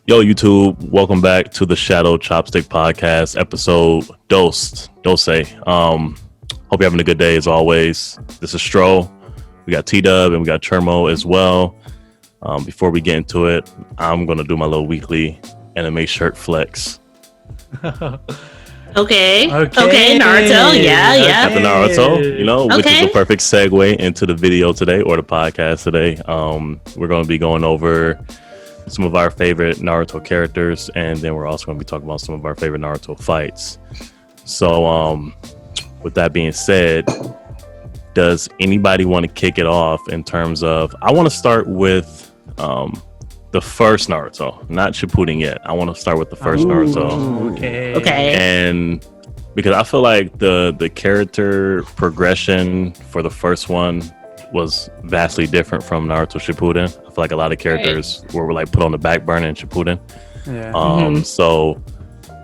Yo, YouTube, welcome back to the Shadow Chopstick Podcast, episode Dose. Hope you're having a good day as always. This is Stro. We got T-Dub and we got Chermo as well. Before we get into it, I'm going to do my little weekly anime shirt flex. Okay, Naruto. Yeah. Got the Naruto, which is the perfect segue into the video today or the podcast today. We're going to be going over some of our favorite Naruto characters, and then we're also going to be talking about some of our favorite Naruto fights. So, with that being said, does anybody want to kick it off in terms of, I want to start with the first Naruto, not Shippuden yet. I want to start with the first Naruto. Okay. And because I feel like the character progression for the first one was vastly different from Naruto Shippuden. I feel like a lot of characters were like put on the back burner in Shippuden. Yeah. So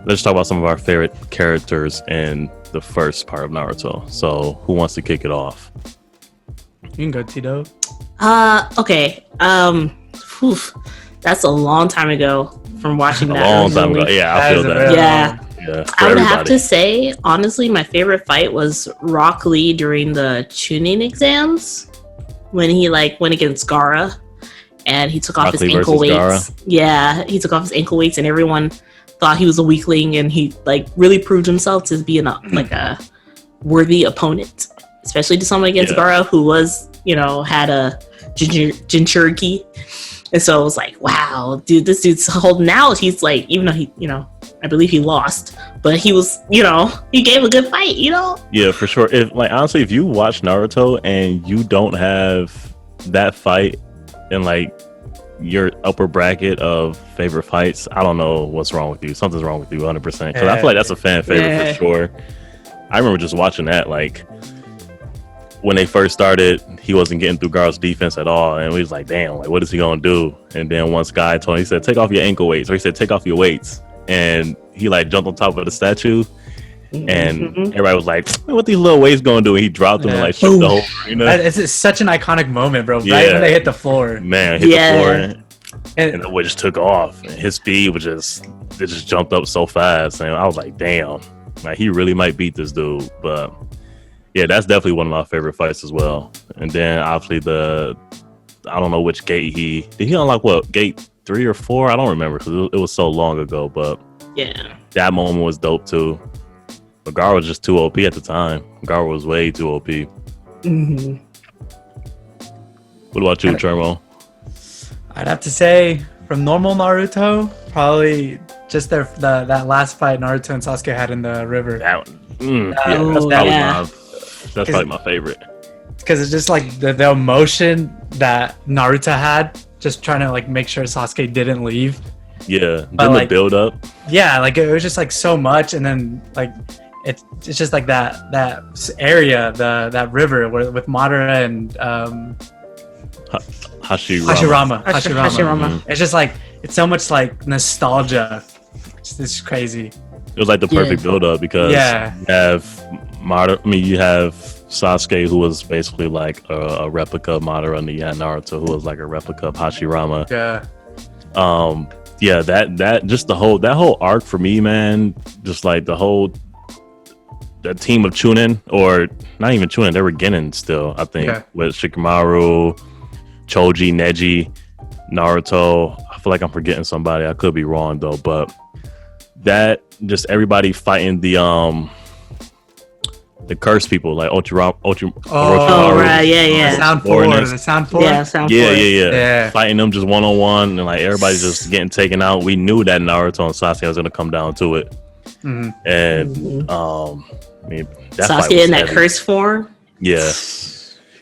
let's talk about some of our favorite characters in the first part of Naruto. So who wants to kick it off? You can go, Tito. Okay. That's a long time ago from watching that. A long time ago. Yeah, I feel that. Yeah. I would have everybody. to say, honestly, my favorite fight was Rock Lee during the tuning exams when he went against Gaara and he took off his ankle weights. Gaara. Yeah, he took off his ankle weights and everyone thought he was a weakling, and he really proved himself to be a worthy opponent, especially to someone against Gaara who was, had a Jinchuriki. And so I was like, wow, dude, this dude's holding out. He's even though he, I believe he lost, but he was, he gave a good fight, Yeah, for sure. Honestly, if you watch Naruto and you don't have that fight in your upper bracket of favorite fights, I don't know what's wrong with you. Something's wrong with you 100%. Because I feel like that's a fan favorite for sure. I remember just watching that, when they first started, he wasn't getting through Gaara's defense at all, and we was like, damn, what is he gonna do? And then once Guy told him, he said, take off your ankle weights, or he said, take off your weights, and he jumped on top of the statue, and everybody was like, what these little weights gonna do? And he dropped them and shook the whole arena. It's such an iconic moment, bro. Right when they hit the floor, man, hit the floor, and the weight just took off, and his speed was it just jumped up so fast, and I was like, damn, he really might beat this dude. But yeah, that's definitely one of my favorite fights as well. And then obviously I don't know which gate did he unlock, what, gate 3 or 4? I don't remember because it was so long ago, but yeah, that moment was dope too. But Gaara was just too OP at the time. Gaara was way too OP. Mm-hmm. What about you, Chermo? I'd have to say from normal Naruto, probably just that last fight Naruto and Sasuke had in the river. That's probably my favorite. Because it's just the emotion that Naruto had, just trying to make sure Sasuke didn't leave. Yeah, then the build up. Yeah, it was just so much, and then it's just that area, that river with Madara and Hashirama. Mm-hmm. It's just it's so much nostalgia. It's crazy. It was the perfect build up because you have you have Sasuke, who was basically a replica of Madara, and you had Naruto, who was a replica of Hashirama. That just the whole arc for me, man. Just that team of Chunin, or not even Chunin, they were Genin still, I think, with Shikamaru, Choji, Neji, Naruto. I feel like I'm forgetting somebody. I could be wrong though, but that just everybody fighting the cursed people Orochimaru. Right, yeah. The sound four. Yeah. Fighting them just one-on-one, and everybody just getting taken out. We knew that Naruto and Sasuke was gonna come down to it. Mm-hmm. And that Sasuke in that cursed form. Yeah.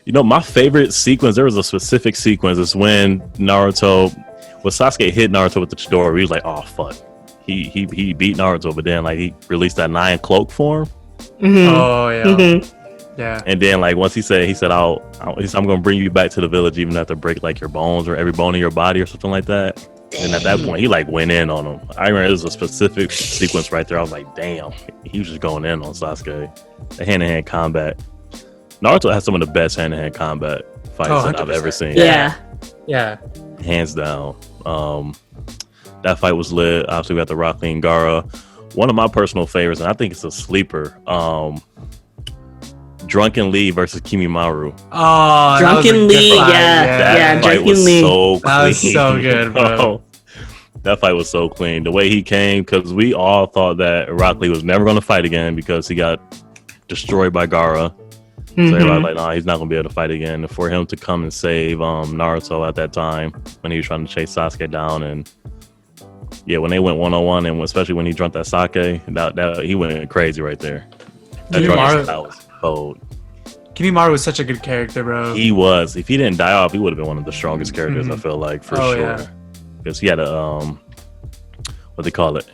My favorite sequence, there was a specific sequence, is when Sasuke hit Naruto with the Chidori. He was like, oh fuck. He beat Naruto, but then he released that 9 cloak form. Mm-hmm. Oh yeah. Mm-hmm. Yeah. And then once he said I'm gonna bring you back to the village, even after break your bones or every bone in your body or something like that. And at that point he went in on him. I remember it was a specific sequence right there. I was like, damn, he was just going in on Sasuke. The hand-to-hand combat. Naruto has some of the best hand-to-hand combat fights that I've ever seen. Yeah. Yeah. Hands down. That fight was lit. Obviously, we got the Rock Lee and Gara. One of my personal favorites, and I think it's a sleeper. Drunken Lee versus Kimimaru. Oh, Drunken Lee, That fight Drunken was Lee. so clean. That was so good, bro. That fight was so clean. The way he came, because we all thought that Rock Lee was never going to fight again because he got destroyed by Gara. So everybody was like, nah, he's not going to be able to fight again. And for him to come and save Naruto at that time when he was trying to chase Sasuke down, and yeah, when they went 1-on-1, and especially when he drank that sake, that he went crazy right there. That was cold. Kimimaru was such a good character, bro. He was. If he didn't die off, he would have been one of the strongest characters. I feel like for sure. Yeah. Because he had a what they call it,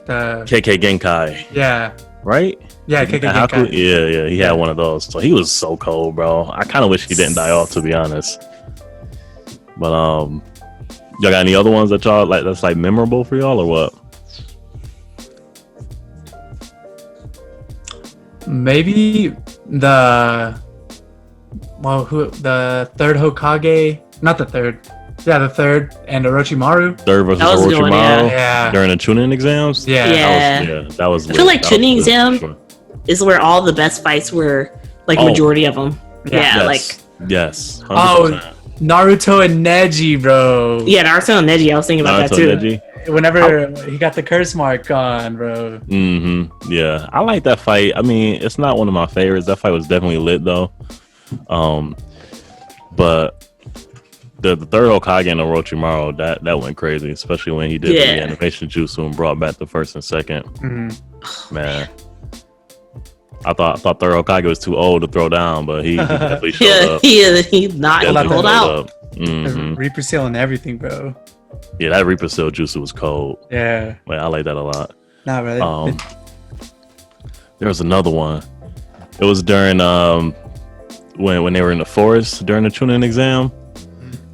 The KK Genkai, yeah, right? yeah, KK Haku? Genkai. Yeah, he had one of those. So he was so cold, bro. I kind of wish he didn't die off, to be honest. But y'all got any other ones that y'all like that's like memorable for y'all or what? Maybe the third Hokage, not the third. Yeah, the third and Orochimaru. Third versus That was a good one, Orochimaru Yeah. during the Chunin exams. Yeah. That was. I feel like That was Chunin lit, exam for sure. is where all the best fights were, like majority of them. Yeah, Yes. 100%. Oh, Naruto and Neji, bro. yeah, Naruto and Neji. I was thinking about that too. Neji. Whenever he got the curse mark on, bro. Yeah, I like that fight. I mean, it's not one of my favorites. That fight was definitely lit though. But the third Hokage and Orochimaru, that went crazy, especially when he did the animation jutsu and brought back the first and second. Man, I thought third Hokage was too old to throw down, but he definitely showed up. He not Definitely hold showed out. up. The Reaper Seal and everything, bro. Yeah, that Reaper Seal jutsu was cold. Yeah. Like, I like that a lot. Nah, bro. There was another one. It was during when they were in the forest during the Chunin exam.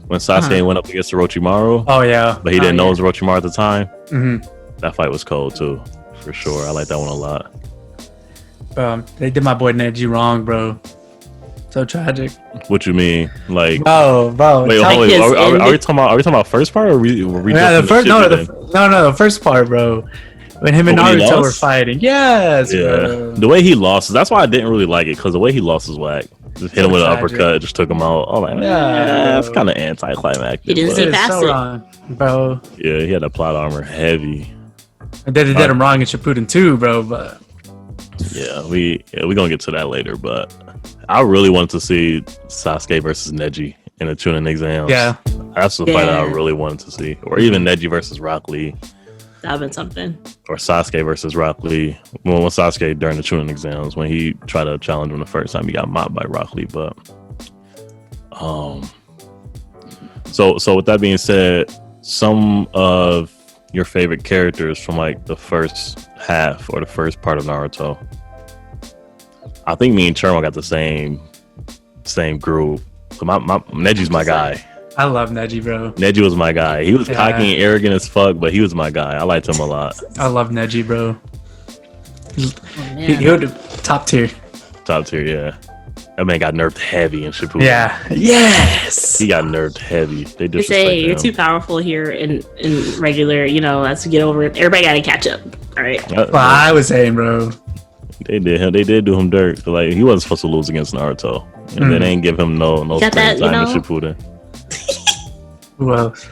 When Sasuke went up against Orochimaru. Oh yeah. But he didn't know it was Orochimaru at the time. That fight was cold too, for sure. I like that one a lot. They did my boy Neji wrong, bro. So tragic. What you mean? Like, bro. wait, hold on. Are we talking about first part, or were we Yeah, the first. No, then? the first part, bro. When him and When he Naruto were lost? fighting. Yes, Yeah, bro. the way he lost. That's why I didn't really like it, because the way he lost was whack. Just hit him with an tragic. uppercut, just took him out. Oh, like, Yeah. it's kind of anticlimactic. He didn't but- see It's past so it. wrong, bro. Yeah, he had that plot armor heavy. And they did him wrong in Shippuden too, bro. But Yeah, we gonna get to that later, but I really wanted to see Sasuke versus Neji in the Chunin exams. yeah, That's the fight I really wanted to see. Or even Neji versus Rock Lee. That'd been something. Or Sasuke versus Rock Lee. Well, when Sasuke during the Chunin exams, when he tried to challenge him the first time, he got mopped by Rock Lee. But so with that being said, some of your favorite characters from like the first half or the first part of Naruto. I think me and Chermo got the same group. So my Neji's my guy. I love Neji, bro. Neji was my guy. He was cocky and arrogant as fuck, but he was my guy. I liked him a lot. I love Neji, bro. Oh, He would top tier. Top tier, yeah. That man got nerfed heavy in Shippuden. Yeah. Yes. He got nerfed heavy. They They disrespect say you're him. too powerful here in regular, let's get over it. Everybody gotta catch up. All right. Well, I was saying, bro. They did do him dirt. Like, he wasn't supposed to lose against Naruto. And they didn't give him no Got screen that, time in Shippuden. Who else?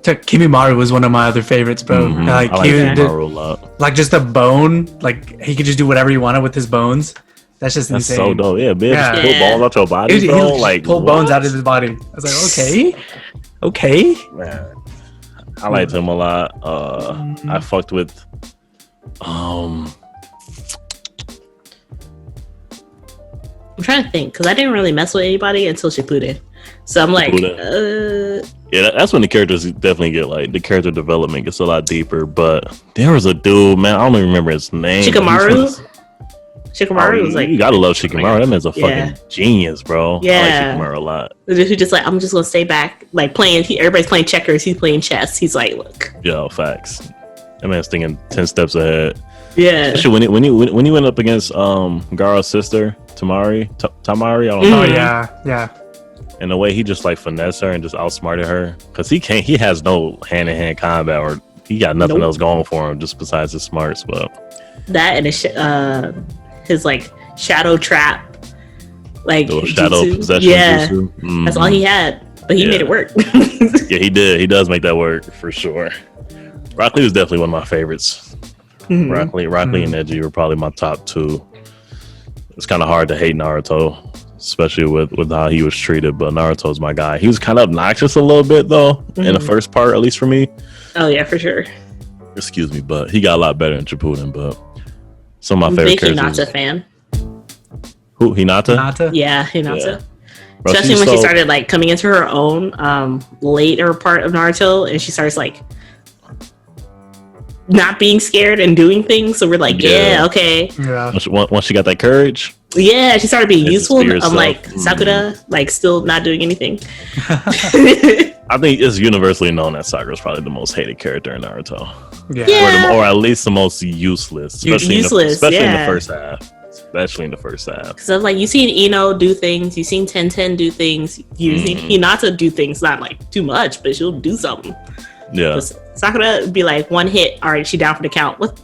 Kimimaru was one of my other favorites, bro. Like I like he Kimimaru a lot. like just a bone. Like he could just do whatever he wanted with his bones. That's just That's insane. so dope. Yeah, man, Yeah. just pull balls out your body, He bro. would just Like, pull what? bones out of his body. I was like, okay. Man, I liked him a lot. I fucked with I'm trying to think because I didn't really mess with anybody until Shippuden. So I'm like, yeah, that's when the characters definitely get like the character development gets a lot deeper. But there was a dude, man, I don't even remember his name. Shikamaru? Shikamaru was like, you gotta love Shikamaru. That man's a fucking Yeah. genius, bro. Yeah. I like Shikamaru a lot. who just like, I'm just gonna stay back, like playing. Everybody's playing checkers. He's playing chess. He's like, look, Yo, facts. That man's thinking 10 steps ahead. yeah, Especially when he went up against Gaara's sister, Tamari. I don't know. Oh yeah. and the way he just like finessed her and just outsmarted her, because he has no hand-to-hand combat, or he got nothing else going for him just besides his smarts. But that and his like shadow trap, like shadow jutsu. possession. Yeah, jutsu. that's all he had, but he made it work. Yeah, he did. He does make that work for sure. Rock Lee was definitely one of my favorites. Rock Lee and Neji were probably my top two. It's kind of hard to hate Naruto, especially with how he was treated, but Naruto's my guy. He was kind of obnoxious a little bit though in the first part, at least for me. Oh yeah, for sure. Excuse me, but he got a lot better in Shippuden. But some of my favorite big characters. Hinata fan. Who, Hinata? Yeah, Hinata. Yeah. Bro, especially when she started like coming into her own later part of Naruto, and she starts like not being scared and doing things. So we're like, yeah okay. Yeah. Once she got that courage. Yeah, she started being useful. I'm like, Sakura, like still not doing anything. I think it's universally known that Sakura's probably the most hated character in Naruto. Yeah. Or at least the most useless. Especially in the first half. Especially in the first half. Because I'm like, you've seen Ino do things, you've seen Tenten do things, you've seen Hinata do things, not like too much, but she'll do something. Yeah. Sakura would be like, one hit, all right, she down for the count. What?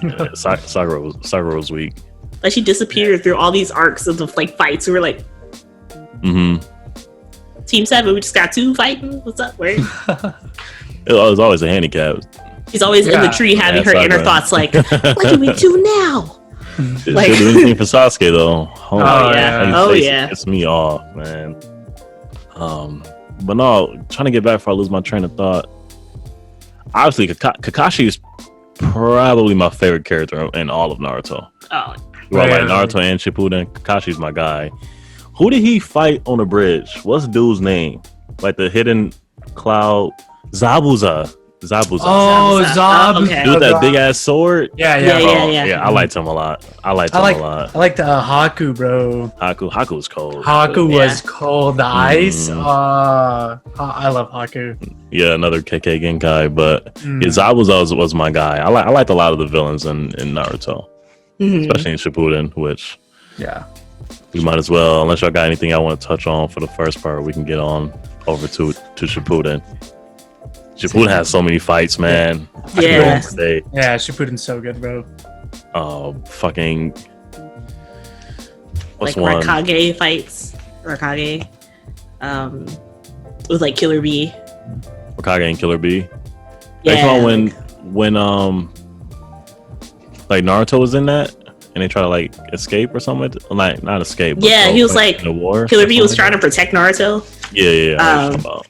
Yeah, Sakura was weak. Like she disappeared through all these arcs of the like fights. We were like, Team 7, we just got 2 fighting. What's up? Where? It was always a handicap. She's always in the tree having her inner thoughts like, what do we do now? Like, she'll do anything for Sasuke though. Yeah. It's me off, man. But no, trying to get back before I lose my train of thought. Obviously, Kakashi is probably my favorite character in all of Naruto. Oh, like Naruto and Shippuden, Kakashi's my guy. Who did he fight on the bridge? What's the dude's name? Like the hidden cloud, Zabuza. Oh, Zab. Okay. Dude with that big ass sword. Yeah. I liked him a lot. I liked Haku, bro. Haku was cold. Haku was cold. The ice. I love Haku. Yeah, another KK Genkai, but Zabuza was my guy. I liked a lot of the villains in Naruto, especially in Shippuden, which we might as well, unless y'all got anything I want to touch on for the first part, we can get on over to Shippuden. Shippuden has so many fights, man. Yeah. Shippuden's so good, bro. Fucking what's like one? Raikage fights. Raikage. With like Killer Bee. Raikage and Killer Bee. Yeah. Like when like Naruto was in that and they try to like escape or something, like not escape. But he was like in the war. Killer Bee was trying to protect Naruto. Yeah. I know what you're talking about.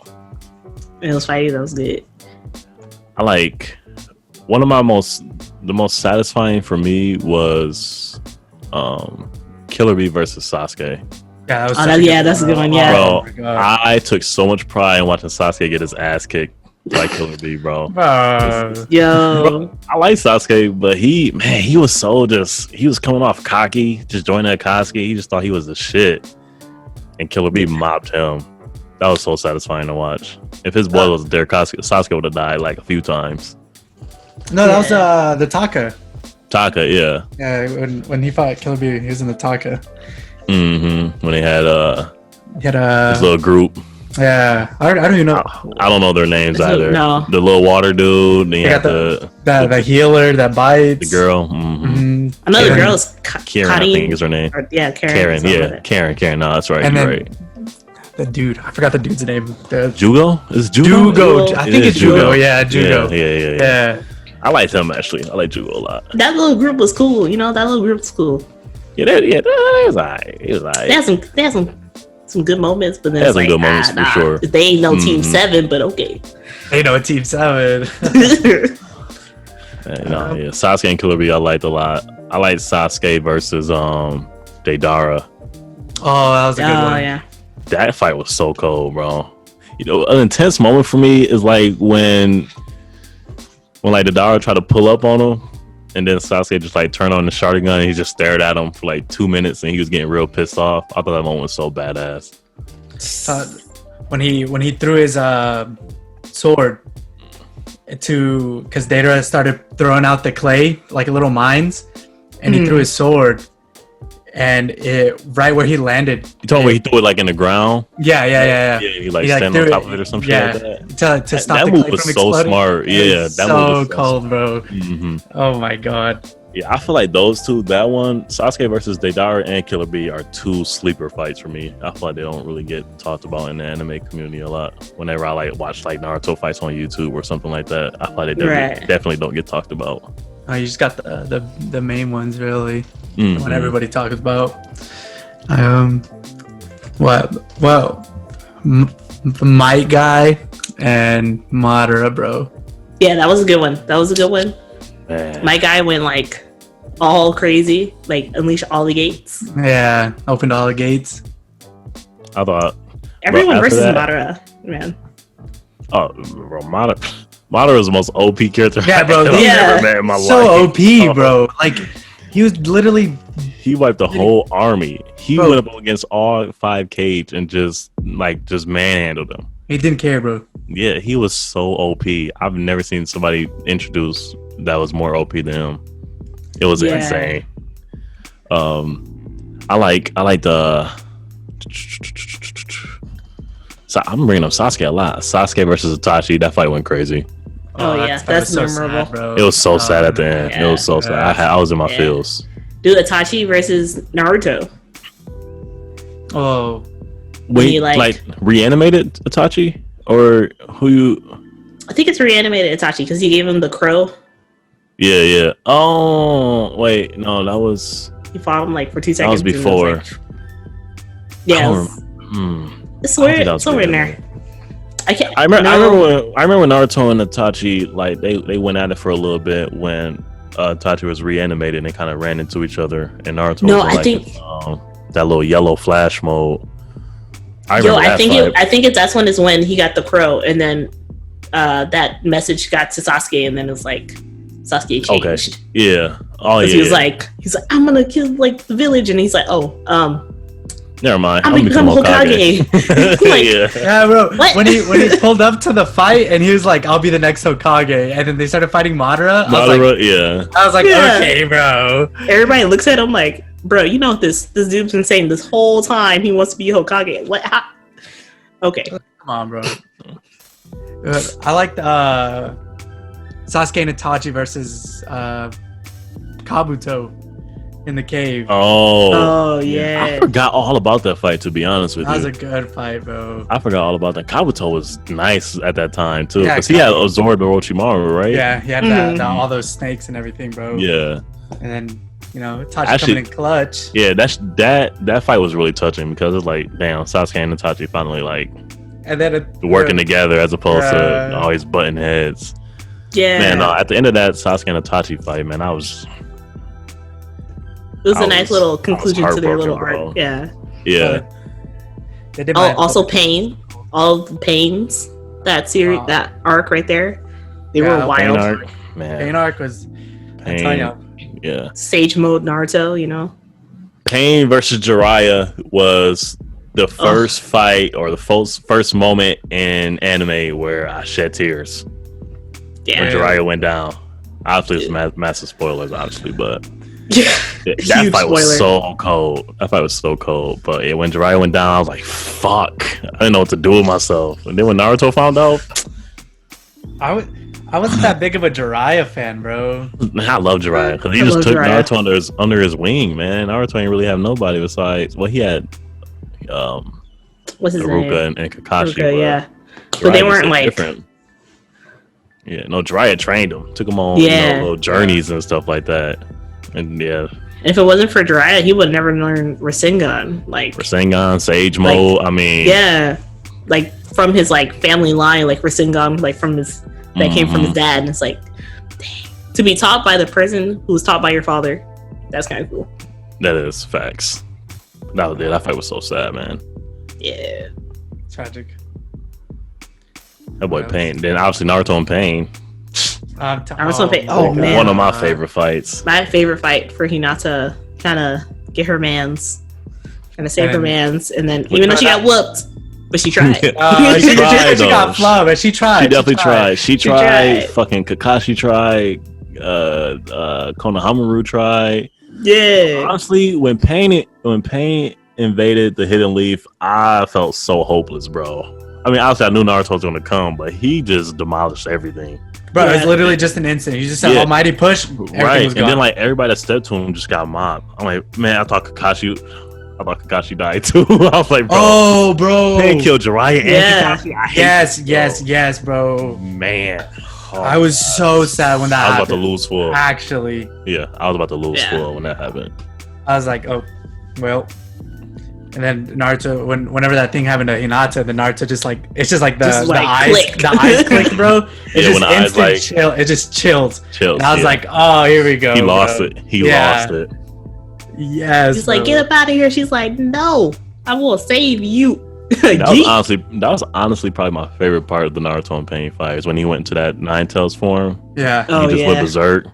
It was fighting. That was good. I like one of the most satisfying for me was Killer Bee versus Sasuke. Yeah, that's a good one. Yeah, bro, I took so much pride in watching Sasuke get his ass kicked by Killer Bee, bro. Yo, I like Sasuke, but he was so he was coming off cocky, just joining Akatsuki. He just thought he was the shit, and Killer Bee mopped him. That was so satisfying to watch. If his boy was there, Sasuke would have died like a few times. No, that was the Taka. Taka, yeah. Yeah, when he fought Killer Bee, he was in the Taka. When they had his little group. Yeah, I don't even know. I don't know their names either. No. The little water dude. They got the healer that bites. The girl. Another girl's Karen, I think is her name. Karen. Karen. No, that's right. You're right. The dude, I forgot the dude's name. Jugo? Is Jugo? Jugo. I think it's Jugo. Yeah, Jugo. Yeah. I liked him actually. I like Jugo a lot. That little group was cool. You know, that little group was cool. It was alright. They had some good moments, but then it's like, good moments for sure. They ain't no Team 7, but okay. They know Team 7. Sasuke and Killer Bee I liked a lot. I liked Sasuke versus Deidara. Oh, that was a good one. Yeah. That fight was so cold, bro. You know, an intense moment for me is like when like Deidara tried to pull up on him, and then Sasuke just like turned on the Sharingan and he just stared at him for like 2 minutes, and he was getting real pissed off. I thought that moment was so badass. When he threw his sword because Deidara started throwing out the clay like little mines, and he threw his sword. and it right where he landed. You told me he threw it like in the ground. Yeah. Yeah, he like stand on top of it or some shit like that. To stop that the move clay was from so exploding. smart. Yeah, that so move was so cold, smart. bro. Mm-hmm. Oh my god. Yeah, I feel like those two, that one, Sasuke versus Deidara and Killer Bee, are two sleeper fights for me. I feel like they don't really get talked about in the anime community a lot. Whenever I like watch like Naruto fights on YouTube or something like that, I feel like they definitely don't get talked about. Oh, you just got the main ones really. Mm-hmm. What everybody talks about. Might Guy and Madara, bro. Yeah, that was a good one. Man. My guy went like all crazy, like unleash all the gates. Yeah, opened all the gates. I thought Everyone after versus that- Madara, man. oh, bro, Madara is the most OP character Yeah, bro, I've yeah. ever met in my So life. OP, bro. Like he was literally. He wiped the whole army. He Bro. went up against all 5 Cage and just manhandled them. He didn't care, bro. Yeah, he was so OP. I've never seen somebody introduced that was more OP than him. It was insane. I like the. So I'm bringing up Sasuke a lot. Sasuke versus Itachi. That fight went crazy. Oh, yeah, that that's was so memorable. sad, bro. It was so sad at the end. yeah. It was so sad. I was in my feels. Dude, Itachi versus Naruto. Oh, Wait, he, like reanimated Itachi or who you? I think it's reanimated Itachi because he gave him the crow. Yeah. Oh, wait, no, that was. He fought him like for 2 That seconds. was and it before. like- yeah, I it's don't I somewhere, think that was somewhere in good. there. I can't. I remember when Naruto and Itachi like they went at it for a little bit when Itachi was reanimated and they kind of ran into each other and Naruto No, was in, I like, think- that little yellow flash mode. I Yo, remember that fight. I think that's one is when he got the crow, and then that message got to Sasuke, and then it's like Sasuke changed. Okay. Yeah. Oh yeah. He was like, I'm gonna kill like the village, and he's like, never mind. I'm gonna become Hokage. Like, Yeah. yeah, bro. What? When he pulled up to the fight and he was like, "I'll be the next Hokage," and then they started fighting Madara. Madara, I was like, Yeah. okay, bro. everybody looks at him like, bro, you know what this dude's been saying this whole time he wants to be Hokage. What? How? Okay. Come on, bro. I liked Sasuke and Itachi versus Kabuto in the cave. Oh. Oh yeah. I forgot all about that fight, to be honest with That was you. a good fight, bro. I forgot all about that. Kabuto was nice at that time too, Yeah, because he had absorbed Orochimaru, right? Yeah, he had Mhm. all those snakes and everything, bro. Yeah. And then Itachi Actually- coming in clutch. Yeah, that fight was really touching because it's like, damn, Sasuke and Itachi finally like And then working together as opposed to Yeah. always butting heads. Yeah. Man, no, at the end of that Sasuke and Itachi fight, man, it was I a nice was- little conclusion to their little heartbroken, arc. bro. Yeah. yeah. They did Oh, also Pain. All the Pains. That series, Wow. that arc right there. They Yeah, were Pain Pain wild. arc, man. Pain arc was. I tell Pain, ya. yeah. Sage mode Naruto, you know. Pain versus Jiraiya was the first fight or the first moment in anime where I shed tears Yeah. when Jiraiya went down. Obviously, it's massive spoilers, obviously, but Yeah. that Huge fight was spoiler. so cold. That fight was so cold. But yeah, when Jiraiya went down, I was like, "Fuck!" I didn't know what to do with myself. And then when Naruto found out, I wasn't that big of a Jiraiya fan, bro. man, I love Jiraiya because he I just love took Jiraiya. Naruto under his wing, man. Naruto ain't really have nobody besides. Well, he had What's his Haruka name? and Kakashi. Haruka, yeah. Jiraiya But they was weren't, like- different. Yeah, no, Jiraiya trained him, took him on Yeah. little journeys and stuff like that. And yeah, And if it wasn't for Jiraiya, he would never learn Rasengan. Like, Rasengan, Sage Mode. I mean, yeah, like from his like family line, like Rasengan, like from his that came from his dad, and it's like, dang, to be taught by the person who was taught by your father, that's kind of cool. that is facts. That fight was so sad, man. Yeah, Tragic. That boy Yeah. Pain. Then obviously Naruto and Pain. Naruto Pain. Oh, my man. God. One of my favorite fights. my favorite fight for Hinata, kind of get her man's, kind of save her And- man's, and then even though she got whooped, but she tried. She tried, got though. flawed, but she tried. She definitely tried. She tried. tried. Fucking Kakashi tried. Konohamaru tried. Yeah. Honestly, when Pain invaded the Hidden Leaf, I felt so hopeless, bro. I mean, obviously I knew Naruto was gonna come, but he just demolished everything. Bro, Yeah. it's literally just an instant. You just said almighty push, everything Right, was and gone. then like everybody that stepped to him just got mobbed. I'm like, man, I thought Kakashi died too. I was like, bro, oh, bro. Pain killed Jiraiya Yeah. and Kakashi. I hate Yes, bro. man. Oh, I was so sad when that I was happened. about to lose full. Actually, Yeah, I was about to lose Yeah. full when that happened. I was like, oh, well. And then Naruto, whenever that thing happened to Hinata, then Naruto just like, it's just like the eyes, click. the eyes click, bro. It Yeah, just when the eyes, instant like- chill. It just chilled. Chills. And I was yeah. like, oh, here we go. he bro. lost it. He Yeah. lost it. Yes. He's like, bro. get up out of here. She's like, no, I will save you. That was honestly probably my favorite part of the Naruto and Pain fight is when he went into that Nine Tails form. Yeah. Oh, he just went yeah. berserk.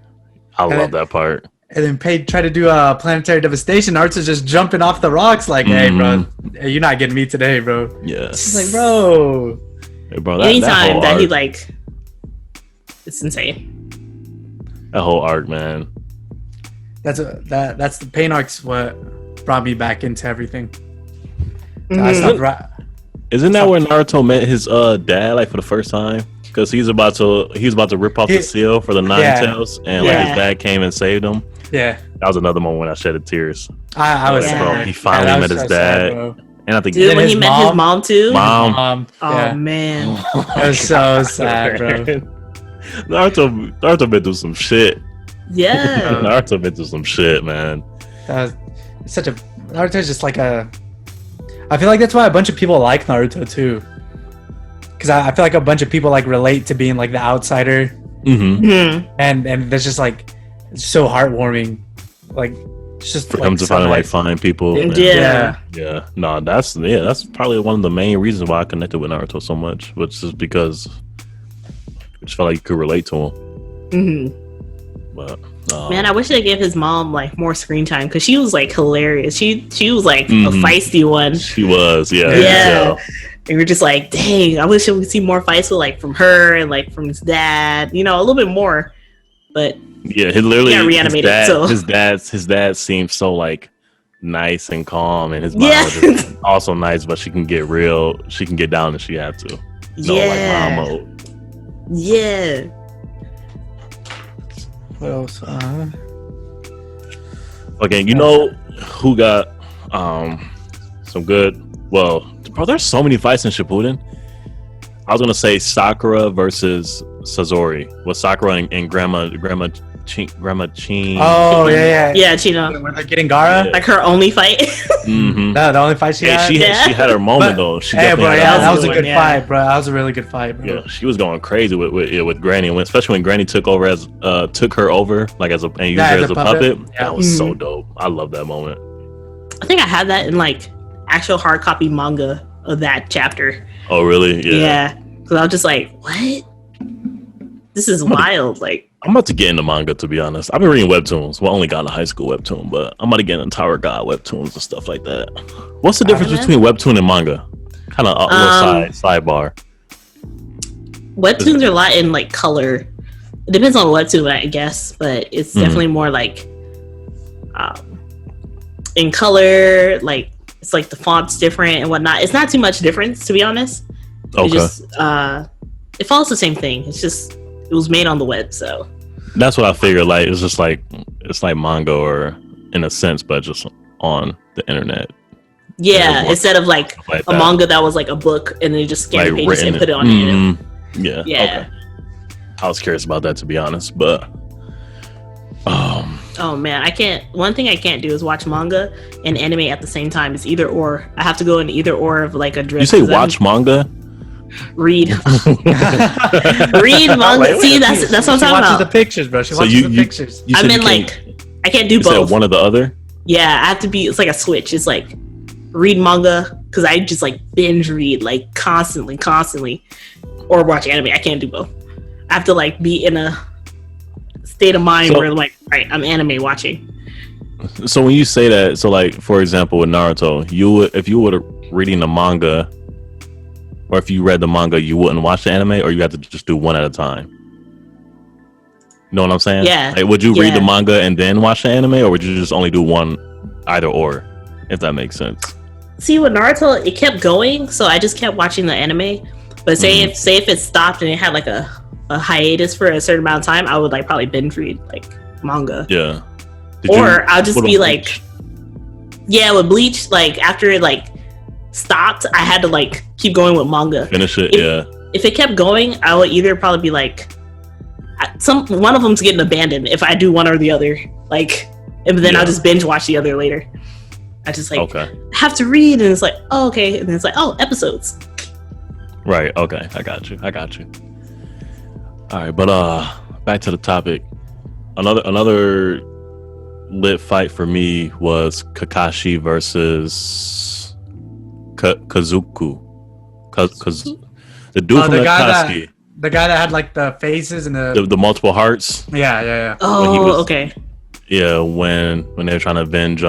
I And love then- that part. And then Paige tried to do a planetary devastation. Naruto's just jumping off the rocks, like, hey, bro, you're not getting me today, bro. Yeah. She's like, bro. Hey, bro, Anytime whole that he arc, like, it's insane. that whole arc, man. That's the Pain arc's what brought me back into everything. I Mhm. stopped Isn't that where Naruto met his dad like for the first time? Because he was about to rip off the seal for the Nine Yeah. Tails, and like Yeah. his dad came and saved him. Yeah. That was another moment when I shedded tears. I was Like, Yeah. bro, sad. he finally that met was his so sad, dad, bro. and I think Dude, And when his he met his mom too. Mom. Oh yeah. man. It was so sad, bro. Naruto been through some shit. Yeah. Naruto been through some shit, man. That was such a Naruto's just like a. I feel like that's why a bunch of people like Naruto too. Because I feel like a bunch of people like relate to being like the outsider, Mm-hmm. Mhm. and there's just like it's so heartwarming, like it's just For like, him to so finally like nice. find people. Yeah. and- Yeah, no, that's probably one of the main reasons why I connected with Naruto so much, which is because I just felt like you could relate to him. Mhm. But Man, I wish they gave his mom like more screen time because she was like hilarious. She was like a Mhm. feisty one. she was, yeah, Yeah. And we're just like, dang, I wish we could see more fights with like from her and like from his dad, you know, a little bit more. But yeah. He literally got reanimated, his dad, so- his dad seems so like nice and calm, and his mom Yeah. was just also nice, but she can get real. She can get down if she had to. No, like mom mode. Yeah. What else? Okay, you know who got some good? Well, bro, there's so many fights in Shippuden. I was gonna say Sakura versus Sazori. With Sakura and Grandma Chin. Oh yeah. Yeah, Chino. When they're getting Gara, Yeah. Like her only fight. Mm-hmm. no, the only fight she Hey, had. she had her moment But- though. She Hey, definitely bro, had yeah, her that was a moment. good Yeah. fight, bro. That was a really good fight, bro. Yeah, she was going crazy with Granny, especially when Granny took her over like as a and used Yeah, her as as a a puppet. puppet. That was so Mhm. dope. I love that moment. I think I had that in like actual hard copy manga of that chapter. Oh really? Yeah. Because I was just like, what? This is wild. Like, I'm about to get into manga, to be honest. I've been reading webtoons. Well, I only got a high school webtoon, but I'm about to get into Tower God webtoons and stuff like that. What's the difference man. between webtoon and manga? Kind of sidebar. webtoons are a lot in like color. It depends on the webtoon, I guess, but it's definitely more like in color. Like it's like the font's different and whatnot. It's not too much difference, to be honest. Okay, It just it follows the same thing. It's just it was made on the web, so that's what I figured. Like it's just like manga, or in a sense, but just on the internet. yeah. more Instead of like Like a that. manga that was like a book and then you just scan Like the pages and written. put it on the internet. Yeah. Yeah. Okay. I was curious about that, to be honest, but Oh man, I can't. One thing I can't do is watch manga and anime at the same time. It's either or. I have to go in either or of like a drift. you say 'cause I'm- watch manga? read, read manga. Wait, See, that's what I'm She watches talking the about. pictures, bro. She So watches the pictures. You I said mean, you can't- like, I can't do you said both. one or the other. Yeah, I have to be. It's like a switch. It's like read manga because I just like binge read like constantly, or watch anime. I can't do both. I have to like be in a state of mind So- where like, right, I'm anime watching. So when you say that, so like for example with Naruto, if you were reading the manga, or if you read the manga, you wouldn't watch the anime, or you have to just do one at a time. You know what I'm saying? Yeah. Like, would you read Yeah. the manga and then watch the anime, or would you just only do one, either or, if that makes sense? See, with Naruto, it kept going, so I just kept watching the anime. But say if it stopped and it had like a hiatus for a certain amount of time, I would like probably binge read like manga. Yeah. Or I'll just be like, yeah, with Bleach, like after it like stopped, I had to like keep going with manga. Finish it, If it kept going, I would either probably be like, one of them's getting abandoned if I do one or the other. Like, and then I'll just binge watch the other later. I just like have to read, and it's like, oh, okay, and then it's like, oh, episodes. Right. Okay. I got you. All right, but back to the topic. Another lit fight for me was Kakashi versus Kazuku. The dude from Akatsuki. The guy that had like the faces and the multiple hearts. Yeah. Oh, okay. Yeah, when they were trying to avenge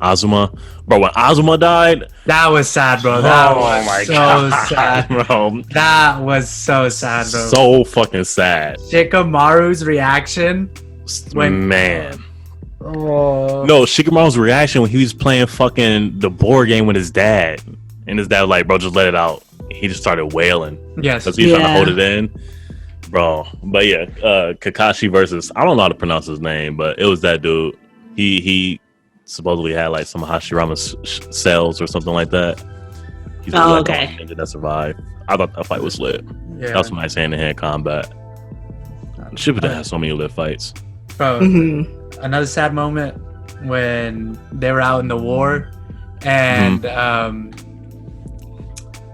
Azuma. Bro, when Azuma died, that was sad, bro. That was so sad, bro. That was so sad, bro. So fucking sad. Shikamaru's reaction man. No, Shikamaru's reaction when he was playing fucking the board game with his dad, and his dad was like, bro, just let it out. He just started wailing. Yes, because he's trying to hold it in, bro. But yeah, Kakashi versus, I don't know how to pronounce his name, but it was that dude. He supposedly had like some Hashirama cells or something like that. He's okay. Ninja that survived. I thought that fight was lit. Yeah, that was some nice hand-to-hand combat. Shippuden has so many lit fights. Bro, another sad moment when they were out in the war, and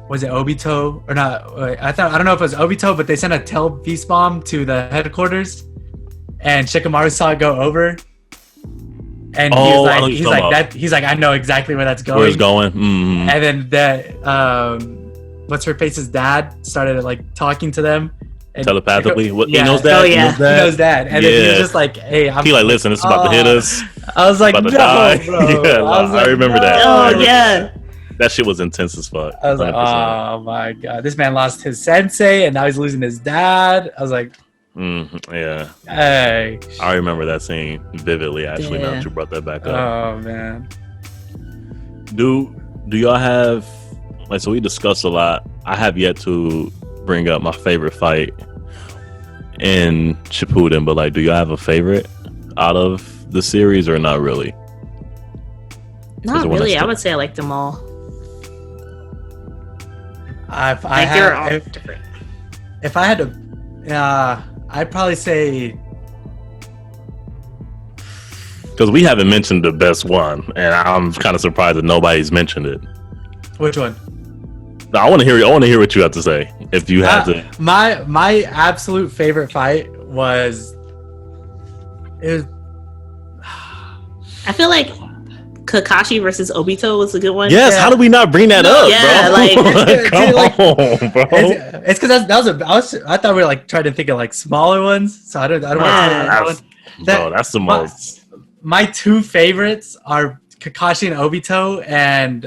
was it Obito or not? I don't know if it was Obito, but they sent a telebeast bomb to the headquarters, and Shikamaru saw it go over, and he's like, I know exactly where that's going. Where it's going? And then what's her face's dad started like talking to them. Telepathically? He knows that? He knows that. And then he was just like, hey, he like, listen, this is about to hit us. I was like, no, bro. I remember that. Oh, yeah. That shit was intense as fuck. I was like, oh my god, this man lost his sensei and now he's losing his dad. I was like, yeah. Hey. I remember that scene vividly, actually, now that you brought that back up. Oh, man. Do y'all have, like, so we discussed a lot. I have yet to bring up my favorite fight in Shippuden, but like, do y'all have a favorite out of the series or not really? Not really. I would say I like them all. If I had to, I'd probably say, because we haven't mentioned the best one, and I'm kind of surprised that nobody's mentioned it. Which one? I want to hear what you have to say. If you had to, my absolute favorite fight was. I feel like Kakashi versus Obito was a good one. Yes, how do we not bring that up, bro? Come on, bro. It's because I thought we were like trying to think of like smaller ones, so I don't want to say that one. Bro, that's the most. My two favorites are Kakashi and Obito, and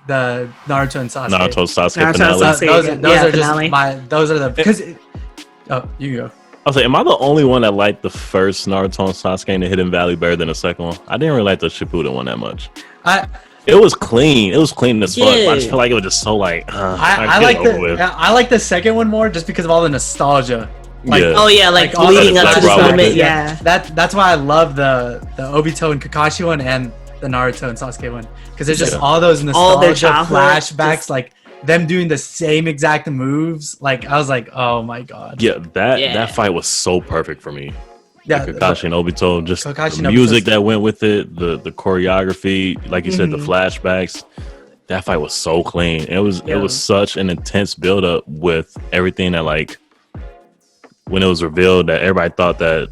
the Naruto and Sasuke. finale. Those are the because. You go. I was like, am I the only one that liked the first Naruto and Sasuke in the Hidden Valley better than the second one? I didn't really like the Shippuden one that much. It was clean. It was clean as fuck. But I just feel like it was just so like. I like the second one more just because of all the nostalgia. Like, leading up to this moment. Yeah. That's why I love the Obito and Kakashi one and the Naruto and Sasuke one, because there's just all those nostalgia flashbacks, like them doing the same exact moves. Like I was like, oh my god. Yeah, that fight was so perfect for me. Yeah, Kakashi and Obito, just the music that went with it, the choreography, like you said, the flashbacks. That fight was so clean. It was such an intense build up with everything that, like, when it was revealed that everybody thought that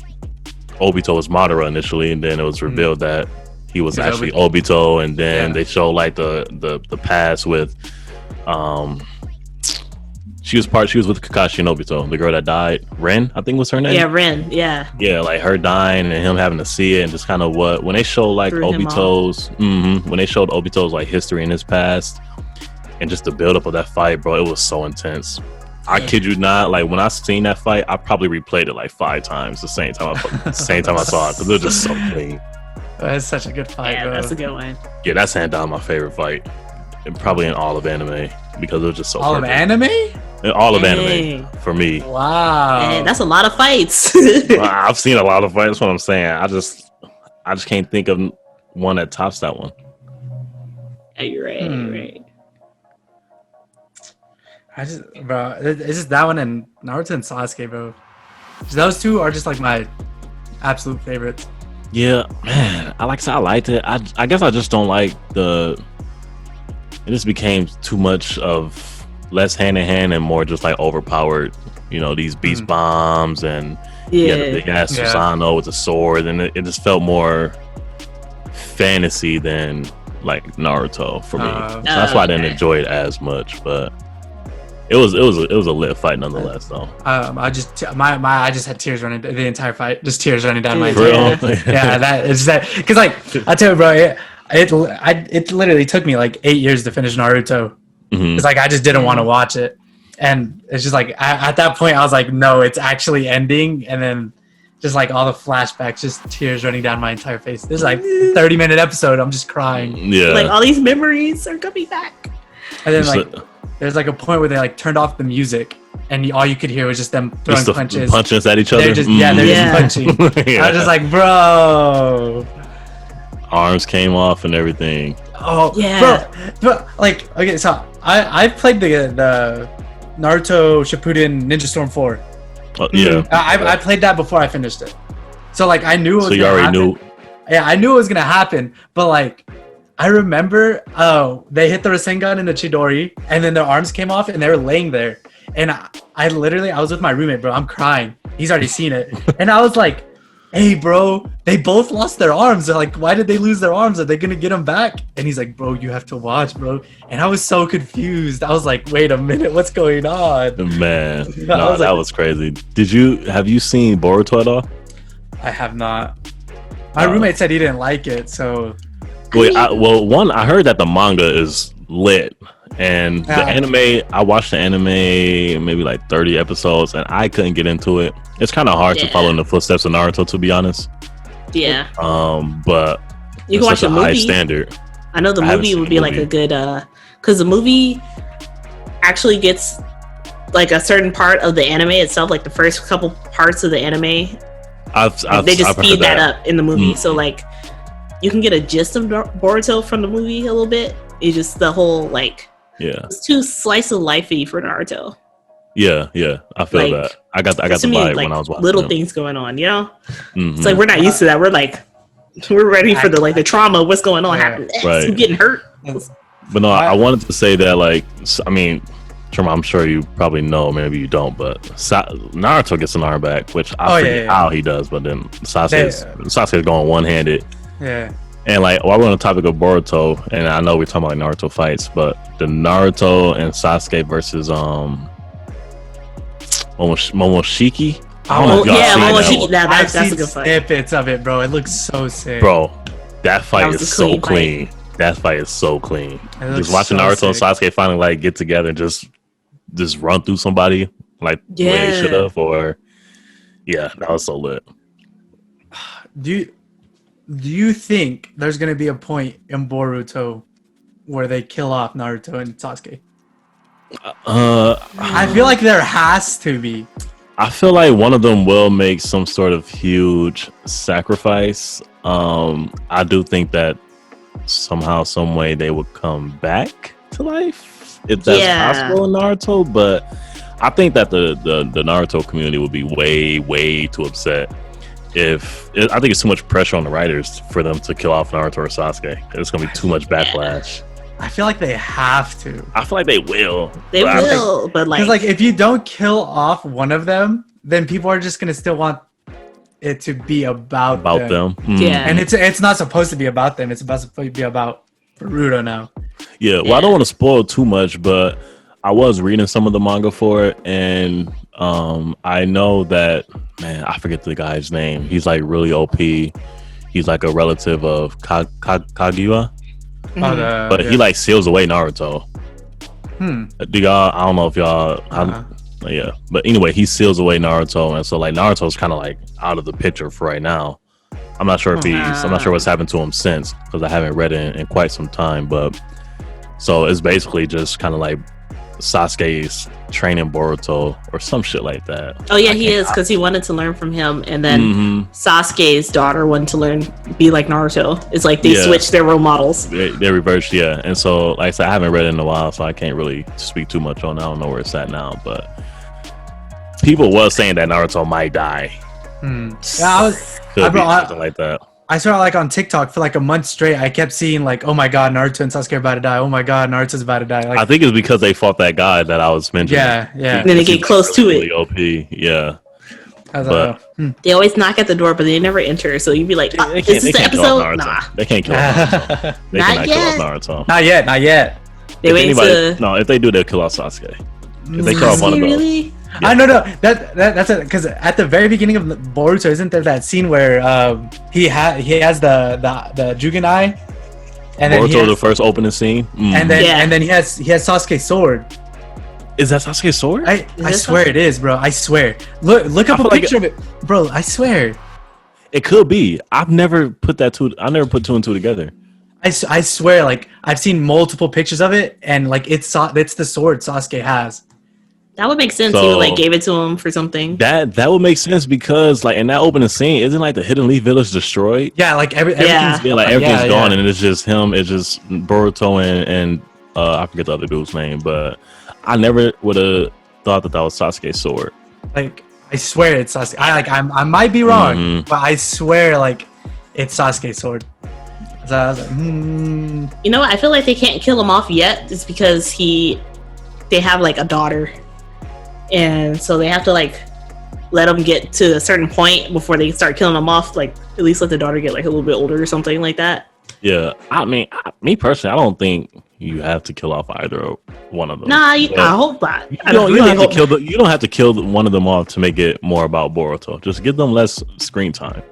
Obito was Madara initially, and then it was revealed that he was actually Obito, and then they showed like the past with she was with Kakashi and Obito, the girl that died, Ren, I think was her name. Yeah, Ren. Yeah, like her dying and him having to see it, and just kind of when they showed like Obito's when they showed Obito's like history in his past, and just the build up of that fight, bro, it was so intense. I kid you not. Like when I seen that fight, I probably replayed it like 5 times the same time. Same time I saw it because it was just so clean. That's such a good fight. Yeah, bro. that's a good one. Yeah, that's hands down my favorite fight, and probably in all of anime because it was just so. All perfect. of anime? In all of Dang. anime for me. Wow. Man, that's a lot of fights. I've seen a lot of fights. That's what I'm saying. I just can't think of one that tops that one. Yeah, you're right. You're right. Bro, it's just that one and Naruto and Sasuke, bro. Just those two are just like my absolute favorites. Yeah, man. I liked it. I guess I just don't like it just became too much of less hand in hand and more just like overpowered. You know, these beast bombs and the big ass Susanoo with the sword, and it just felt more fantasy than like Naruto for me. So that's why I didn't enjoy it as much, but it was a lit fight nonetheless though. I just had tears running the entire fight, just tears running down my real? face. Yeah, that it's that because like I tell you, bro, it literally took me like 8 years to finish Naruto. It's like I just didn't want to watch it, and it's just like at that point I was like, no, it's actually ending, and then just like all the flashbacks, just tears running down my entire face. This is like a 30-minute episode. I'm just crying. Yeah, like all these memories are coming back. And then like there's like a point where they like turned off the music, and all you could hear was just them throwing punches at each other. They're just just punching. I was just like, bro. Arms came off and everything. Oh yeah, bro. Like okay, so I've played the Naruto Shippuden Ninja Storm 4. Yeah, I played that before I finished it. So like I knew it was so you already knew. Yeah, I knew it was gonna happen, but like I remember they hit the Rasengan in the Chidori, and then their arms came off, and they were laying there, and I was with my roommate, bro. I'm crying. He's already seen it, and I was like, "Hey, bro, they both lost their arms. They're like, why did they lose their arms? Are they gonna get them back?" And he's like, "Bro, you have to watch, bro." And I was so confused. I was like, "Wait a minute, what's going on?" Man, no, that was crazy. Have you seen Boruto at all? I have not. My roommate said he didn't like it, so. Wait, I heard that the manga is lit, and the anime. I watched the anime maybe like 30 episodes, and I couldn't get into it. It's kind of hard to follow in the footsteps of Naruto, to be honest. Yeah. But you can watch the movie. High standard. I know the movie would be like a good because the movie actually gets like a certain part of the anime itself, like the first couple parts of the anime. They just speed that up in the movie, so like you can get a gist of Boruto from the movie a little bit. It's just the whole like it's too slice of lifey for Naruto. Yeah, I feel like, that. I got the vibe when I was watching little things going on, you know. It's like we're not used to that. We're ready for the trauma. What's going on? Happening? Right. I'm getting hurt. But no, I wanted to say that like I mean, I'm sure you probably know, maybe you don't, but Naruto gets an arm back, which I forget how he does, but then Sasuke's going one-handed. Yeah. And like while we're on the topic of Boruto, and I know we're talking about like Naruto fights, but the Naruto and Sasuke versus Momoshiki. Momoshiki. That's a good fight. Snippets of it, bro. It looks so sick, bro. That fight is so clean. That fight is so clean. Just watching Naruto and Sasuke finally like get together and just run through somebody like the way they should have, or that was so lit. Do you think there's gonna be a point in Boruto where they kill off Naruto and Sasuke? I feel like there has to be. I feel like one of them will make some sort of huge sacrifice. I do think that somehow, some way, they would come back to life if that's possible in Naruto. But I think that the Naruto community would be way too upset I think it's too much pressure on the writers for them to kill off Naruto or Sasuke. It's gonna be too much backlash. I feel like they have to. I feel like they will. They will, but like, because like if you don't kill off one of them, then people are just gonna still want it to be about them. Yeah, and it's not supposed to be about them. It's supposed to be about Naruto now. Yeah, well, I don't want to spoil too much, but I was reading some of the manga for it, and I know that, man, I forget the guy's name. He's like really OP. He's like a relative of Kaguya. But he like seals away Naruto. Do y'all? I don't know if y'all. Yeah, but anyway, he seals away Naruto, and so like Naruto's kind of like out of the picture for right now. I'm not sure if I'm not sure what's happened to him since, because I haven't read it in quite some time. But so it's basically just kind of like Sasuke's training Boruto or some shit like that. Oh yeah, he is, because he wanted to learn from him, and then Sasuke's daughter wanted to be like Naruto. It's like they switched their role models. They reversed, yeah. And so, like I said, I haven't read it in a while, so I can't really speak too much on it. I don't know where it's at now, but people was saying that Naruto might die. Yeah, something like that. I saw like on TikTok for like a month straight. I kept seeing like, "Oh my god, Naruto and Sasuke are about to die. Oh my god, Naruto's about to die." Like, I think it's because they fought that guy that I was mentioning. Yeah. And then they get close to it. OP, yeah. They always knock at the door, but they never enter. So you'd be like, "Is this the episode?" Nah, they can't kill Naruto. They cannot kill off Naruto. Not yet. If they do, they'll kill off Sasuke. If they kill off one of those. Really? Yeah. I know. That's it. Because at the very beginning of Boruto, isn't there that scene where he has the Jugen eye, and then Boruto, the first opening scene, and then he has Sasuke's sword. Is that Sasuke's sword? I swear it is, bro. I swear. Look up a picture of it, bro. I swear. It could be. I never put two and two together. I swear, like I've seen multiple pictures of it, and like it's the sword Sasuke has. That would make sense. He would like gave it to him for something. That would make sense, because like in that opening scene, isn't like the Hidden Leaf Village destroyed? Yeah, like everything's gone, and it's just him. It's just Boruto and I forget the other dude's name, but I never would have thought that was Sasuke's sword. Like I swear it's Sasuke. I might be wrong, but I swear like it's Sasuke's sword. So I was like, You know what? I feel like they can't kill him off yet, just because they have like a daughter. And so they have to like let them get to a certain point before they start killing them off. Like at least let the daughter get like a little bit older or something like that. Yeah, I mean, me personally, I don't think you have to kill off either one of them. Nah, I hope not. You don't have to kill one of them off to make it more about Boruto. Just give them less screen time.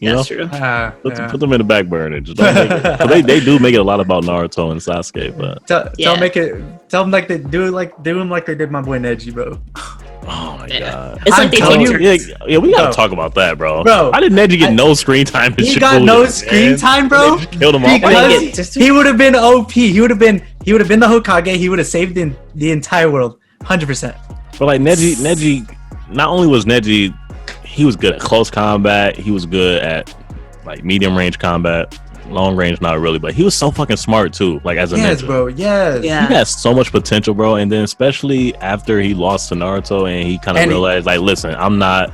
That's true. Put them in the back burner. Just don't make it. They do make it a lot about Naruto and Sasuke, but tell them like they do them like they did my boy Neji, bro. Oh my god! It's like they take we gotta talk about that, bro. How did Neji get no screen time? He got no screen time, bro. Killed him off because he would have been OP. He would have been the Hokage. He would have saved the entire world, 100%. But like Neji, not only was Neji, he was good at close combat. He was good at like medium range combat. Long range, not really, but he was so fucking smart too. Like as a ninja. Bro. Yes. Yeah. He has so much potential, bro. And then especially after he lost to Naruto, and he kind of realized, like, listen, I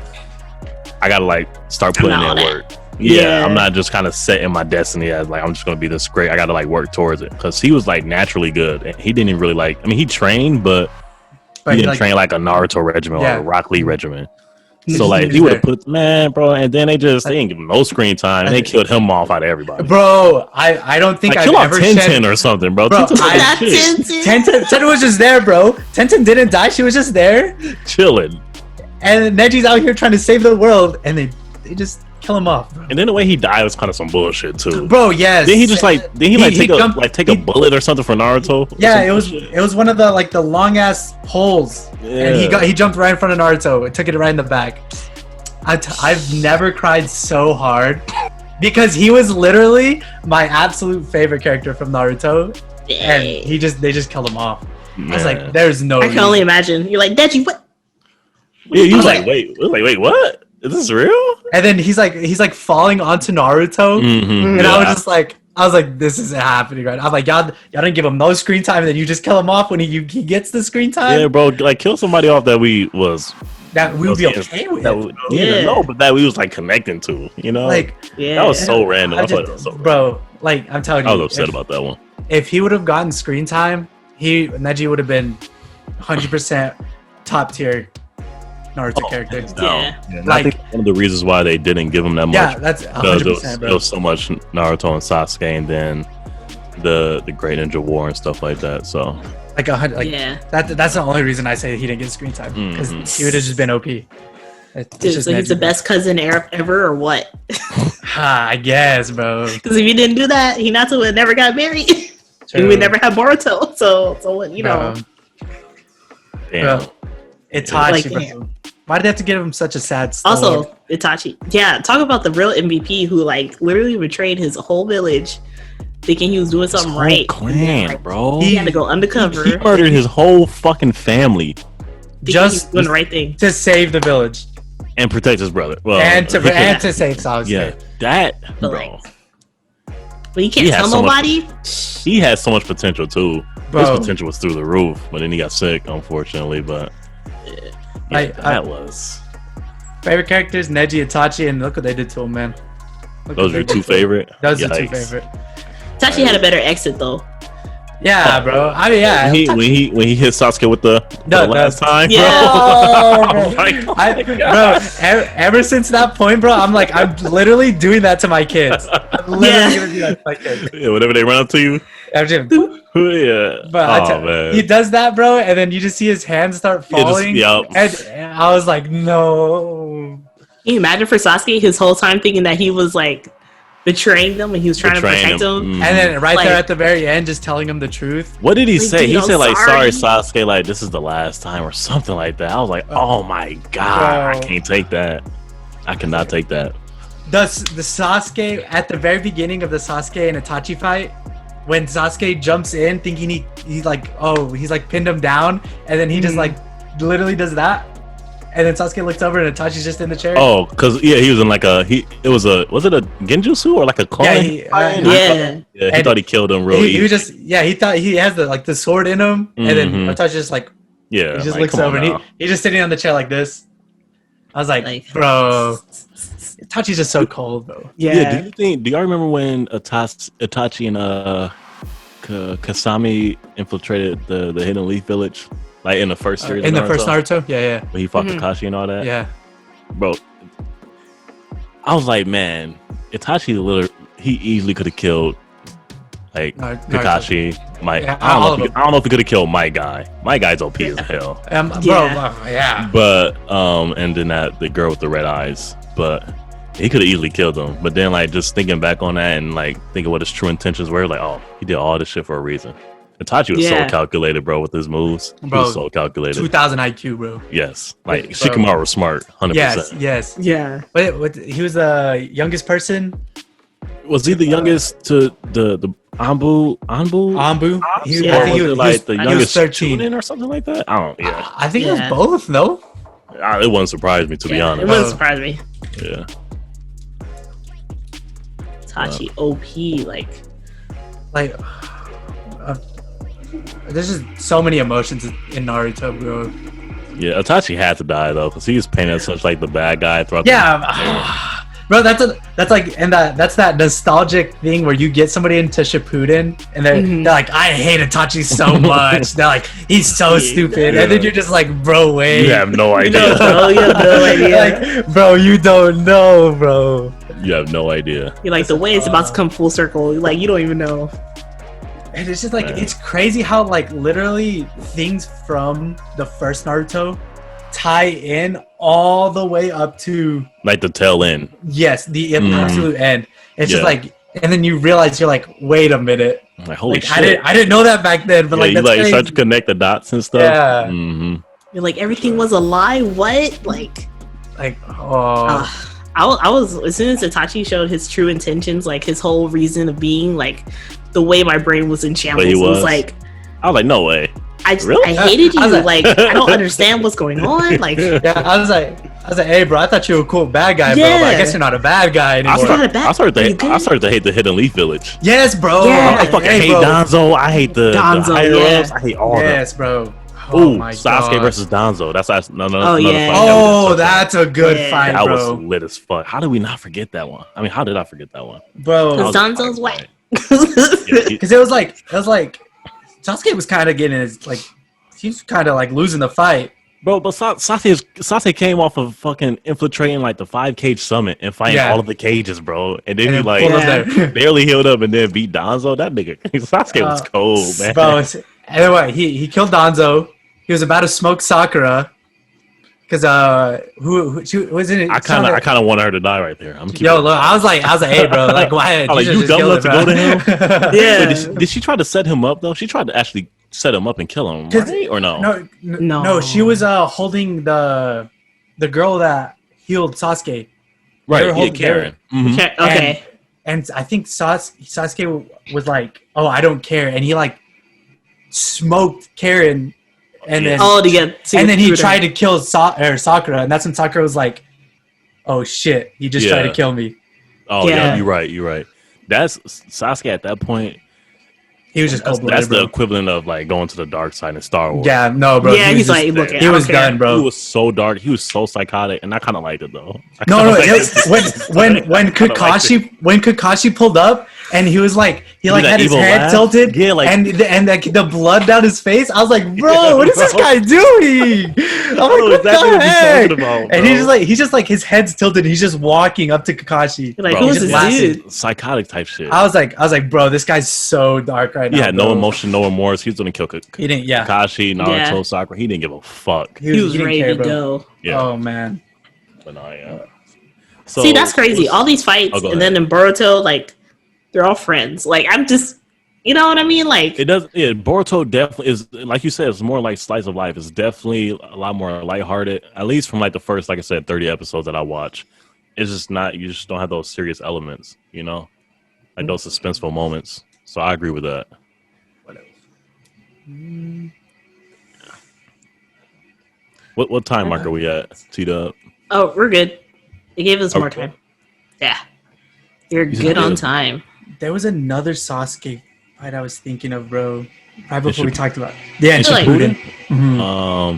gotta like start putting in work. Yeah, I'm not just kind of set in my destiny as like I'm just gonna be this great. I gotta like work towards it, because he was like naturally good, and he didn't even really like. I mean, he trained, but he didn't train like a Naruto regimen or a Rock Lee regimen. So like he would have put bro, and then they didn't give him no screen time, and they killed him off out of everybody. Bro, I don't think I've ever Tenten or something, bro. Tenten was just there, bro. Tenten didn't die; she was just there, chilling. And Neji's out here trying to save the world, and they just kill him off. Bro. And then the way he died was kind of some bullshit too, bro. Yes. Then he just take a bullet or something for Naruto. Yeah, it was one of the long ass poles, and he jumped right in front of Naruto and took it right in the back. I've never cried so hard because he was literally my absolute favorite character from Naruto, and they just killed him off. I was like, there's no. I can only imagine. You're like, Neji, what? Yeah, he was like, wait, what? Is this real? And then he's like falling onto Naruto, and I was like, this isn't happening, right? I'm like, y'all didn't give him no screen time, and then you just kill him off when he gets the screen time. Yeah, bro, like kill somebody off that we would be okay with. That we was like connecting to, you know, that was so random. Bro, like I'm telling you, I was upset about that one. If he would have gotten screen time, Neji would have been 100% top tier Naruto character. I think one of the reasons why they didn't give him that much. Yeah, that's 100%, bro. There was so much Naruto and Sasuke, and then the Great Ninja War and stuff like that. So that's the only reason I say he didn't get screen time, because he would have just been OP. Dude, so he's the best cousin ever, or what? I guess, bro. Because if he didn't do that, Hinata would have never got married. He would never have Boruto. So what, you know. Damn. Itachi, Like, bro. Why did they have to give him such a sad story? Also, Itachi. Yeah, talk about the real MVP who like literally betrayed his whole village, thinking he was doing something whole right. clan, like, bro. He had to go undercover. He murdered his whole fucking family just doing the right thing to save the village and protect his brother. Well, and to save Sasuke. Yeah, that But, bro. like, but you can't tell nobody. He has so much potential too. Bro. His potential was through the roof, but then he got sick, unfortunately. But yeah, that was favorite characters: Neji, Itachi, and look what they did to him, man. Those are your two favorite. Those are two favorite. Itachi had a better exit though. Yeah, bro. I mean, yeah. When he hit Sasuke with the last time, Yeah. bro. Bro, ever since that point, bro, I'm literally doing that to my kids. I'm literally gonna do that to my kids. Yeah, whenever they run up to you. Yeah. But he does that, bro, and then you just see his hands start falling. And I was like, no. Can you imagine for Sasuke his whole time thinking that he was like betraying them and he was trying to protect them? Mm-hmm. And then there at the very end, just telling him the truth. What did he say? He said like, sorry Sasuke, like this is the last time or something like that. I was like, oh my god, I can't take that. I cannot take that. The Sasuke at the very beginning of the Sasuke and Itachi fight, when Sasuke jumps in thinking he's like pinned him down, and then he just like literally does that. And then Sasuke looks over and Itachi's just in the chair. Oh, cause he was in like was it a genjutsu or like a clone? He thought he killed him real easy. He was just he thought he has the sword in him, and then Itachi just like he just looks over and he's just sitting on the chair like this. I was like bro, Itachi's just so cold, bro. Yeah. Do y'all remember when Itachi and Kasami infiltrated the Hidden Leaf Village? Like in the first series in the first Naruto? Yeah. When he fought Kakashi and all that? Yeah. Bro, I was like, man, Itachi he easily could have killed like Kakashi, Mike. I don't know if he could have killed my guy. My guy's OP as hell. Yeah. But and then the girl with the red eyes. But he could have easily killed him. But then like just thinking back on that and like thinking what his true intentions were, like, oh, he did all this shit for a reason. Itachi was so calculated, bro, with his moves. He was so calculated. 2,000 IQ, bro. Yes. Like, Shikamaru was smart, 100%. Yes. Yeah. But he was the youngest person? Was he the youngest to the Anbu? Anbu? I think he was like the youngest 13 or something like that. I think it was both, no? It wouldn't surprise me, to be honest. It wouldn't surprise me. Yeah. Itachi OP, like there's just so many emotions in Naruto, bro. Yeah, Itachi had to die though, because he was painted as such like the bad guy throughout. Bro, that's that nostalgic thing where you get somebody into Shippuden and they're like, I hate Itachi so much. They're like, he's so stupid, and then you're just like, bro, wait. You have no idea. Bro, you have no idea. Like, bro, you don't know, bro. You have no idea. You're like, the way it's about to come full circle. Like, you don't even know. And it's just like, it's crazy how like literally things from the first Naruto tie in all the way up to like the tail end. Yes, the absolute end. It's just like, and then you realize you're like, wait a minute. Like, holy shit. I didn't know that back then, but you start to connect the dots and stuff. Yeah. You're like, everything was a lie. What? Like I was, as soon as Itachi showed his true intentions, like his whole reason of being, like the way my brain was in shambles, it was like, I was like, no way. I hated you. Like, I don't understand what's going on. Like, I was like, hey, bro, I thought you were a cool bad guy, bro. But I guess you're not a bad guy anymore. I started to hate the Hidden Leaf Village. Yes, bro. Yeah. I fucking hate Danzo. I hate the higher-ups. I hate all of them. Yes, bro. Oh my Sasuke versus Danzo. That's another fight. Oh, that's a good fight, bro. That was lit as fuck. How did we not forget that one? I mean, how did I forget that one? Bro, because Danzo's whack. Because it was like Sasuke was kind of getting his, like, he's kind of like losing the fight. Bro, but Sasuke came off of fucking infiltrating like the 5-cage summit and fighting all of the cages, bro. And then he like barely healed up and then beat Danzo. That nigga Sasuke was cold, man. Bro, anyway, he killed Danzo. He was about to smoke Sakura. Because who was in it? I kind of wanted her to die right there. Look, I was like, hey, bro, like, why? You dumb enough to go to him? Yeah. Wait, did she try to set him up though? She tried to actually set him up and kill him, right? Or no? No. She was holding the girl that healed Sasuke. Right, yeah, Karen. Mm-hmm. Okay. And I think Sasuke was like, "Oh, I don't care," and he like smoked Karen, and then he tried to kill Sakura, and that's when Sakura was like, "Oh shit, he just tried to kill me." Oh yeah, you're right. That's Sasuke at that point. He was just cold-blooded. That's the equivalent of like going to the dark side in Star Wars. Yeah, no, bro. Yeah, he's like, look, he was done, bro. He was so dark. He was so psychotic, and I kind of liked it though. When Kakashi pulled up and he was like, he like had his head tilted, and the blood down his face. I was like, bro, what is this guy doing? I'm like, what the heck? And he's just like his head's tilted. He's just walking up to Kakashi. Like, who's this dude? Psychotic type shit. I was like, bro, this guy's so dark right now. He had no emotion, no remorse. He was gonna kill Kakashi, Naruto, Sakura. He didn't give a fuck. He was ready to go. Yeah. Oh man. But no, yeah. So, see, that's crazy. All these fights, and then in Boruto, like, they're all friends. Like, I'm just, you know what I mean? Like, it does. Yeah, Boruto definitely is, like you said, it's more like slice of life. It's definitely a lot more lighthearted. At least from like the first, like I said, 30 episodes that I watch. It's just not. You just don't have those serious elements. You know, like those suspenseful moments. So I agree with that. What else? What time mark are we at? TDub. Oh, we're good. They gave us more time. Yeah, you're good on time. There was another Sasuke fight I was thinking of, bro. Right before we talked about. Yeah, Shippuden. Mm-hmm.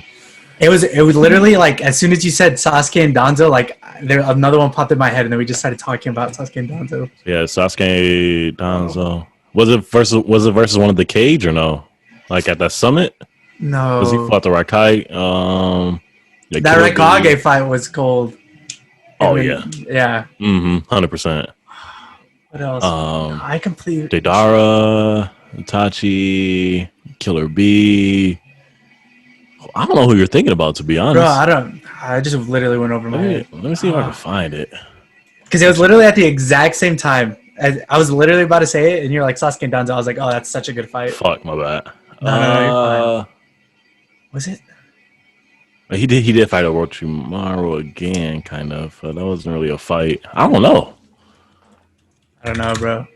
It was literally like as soon as you said Sasuke and Danzo, like there another one popped in my head, and then we just started talking about Sasuke and Danzo. Yeah, Sasuke, Danzo. Was it versus one of the cage or no? Like at that summit? No. Because he fought the Rakai. That Raikage fight was cold. Oh yeah. Yeah. 100%. What else? I completely. Deidara, Itachi, Killer B. I don't know who you're thinking about, to be honest. Bro, I just literally went over my head. Let me see if I can find it. Because it was literally at the exact same time. I was literally about to say it, and you're like Sasuke and Danzo. I was like, oh, that's such a good fight. Fuck, my bad. No, was it? He did fight Orochimaru again, kind of. That wasn't really a fight. I don't know. I don't know, bro.